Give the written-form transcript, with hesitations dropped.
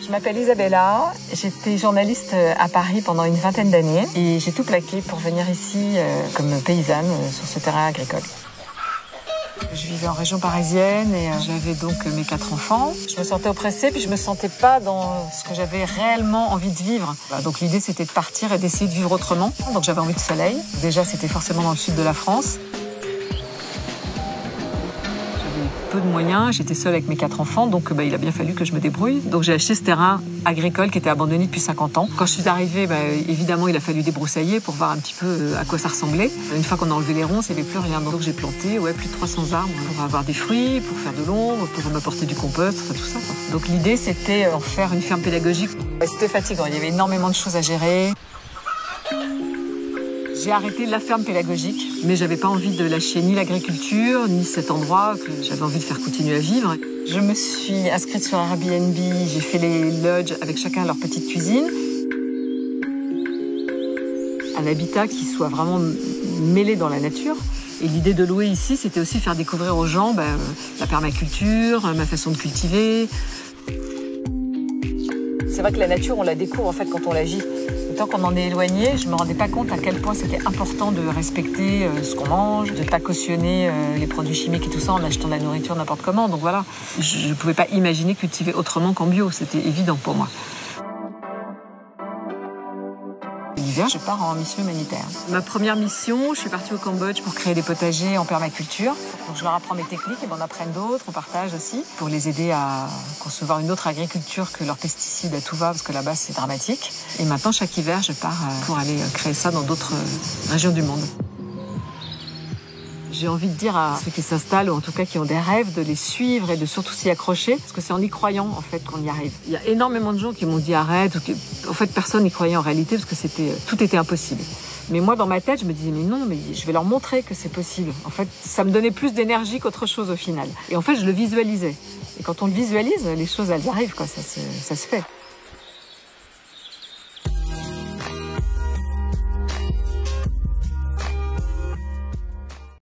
Je m'appelle Isabella, j'étais journaliste à Paris pendant une vingtaine d'années et j'ai tout plaqué pour venir ici comme paysanne sur ce terrain agricole. Je vivais en région parisienne et j'avais donc mes 4 enfants. Je me sentais oppressée puis je me sentais pas dans ce que j'avais réellement envie de vivre. Donc l'idée c'était de partir et d'essayer de vivre autrement. Donc j'avais envie de soleil. Déjà c'était forcément dans le sud de la France. Peu de moyens, j'étais seule avec mes 4 enfants, donc il a bien fallu que je me débrouille. Donc j'ai acheté ce terrain agricole qui était abandonné depuis 50 ans. Quand je suis arrivée, évidemment, il a fallu débroussailler pour voir un petit peu à quoi ça ressemblait. Une fois qu'on a enlevé les ronces, il n'y avait plus rien. Donc j'ai planté plus de 300 arbres pour avoir des fruits, pour faire de l'ombre, pour m'apporter du compost, tout ça, quoi. Donc l'idée, c'était en faire une ferme pédagogique. C'était fatigant, il y avait énormément de choses à gérer. J'ai arrêté la ferme pédagogique, mais j'avais pas envie de lâcher ni l'agriculture, ni cet endroit que j'avais envie de faire continuer à vivre. Je me suis inscrite sur Airbnb, j'ai fait les lodges avec chacun leur petite cuisine. Un habitat qui soit vraiment mêlé dans la nature. Et l'idée de louer ici, c'était aussi faire découvrir aux gens la permaculture, ma façon de cultiver. C'est vrai que la nature, on la découvre en fait quand on la vit. Tant qu'on en est éloigné, je ne me rendais pas compte à quel point c'était important de respecter ce qu'on mange, de ne pas cautionner les produits chimiques et tout ça en achetant de la nourriture n'importe comment. Donc voilà, je ne pouvais pas imaginer cultiver autrement qu'en bio, c'était évident pour moi. L'hiver, je pars en mission humanitaire. Ma première mission, je suis partie au Cambodge pour créer des potagers en permaculture. Donc je leur apprends mes techniques et on apprenne d'autres, on partage aussi pour les aider à concevoir une autre agriculture que leurs pesticides à tout va, parce que là-bas c'est dramatique. Et maintenant, chaque hiver, je pars pour aller créer ça dans d'autres régions du monde. J'ai envie de dire à ceux qui s'installent, ou en tout cas qui ont des rêves, de les suivre et de surtout s'y accrocher, parce que c'est en y croyant en fait qu'on y arrive. Il y a énormément de gens qui m'ont dit arrête, en fait personne n'y croyait en réalité parce que tout était impossible. Mais moi dans ma tête je me disais mais non, mais je vais leur montrer que c'est possible. En fait ça me donnait plus d'énergie qu'autre chose au final. Et en fait je le visualisais. Et quand on le visualise, les choses elles arrivent quoi, ça se fait.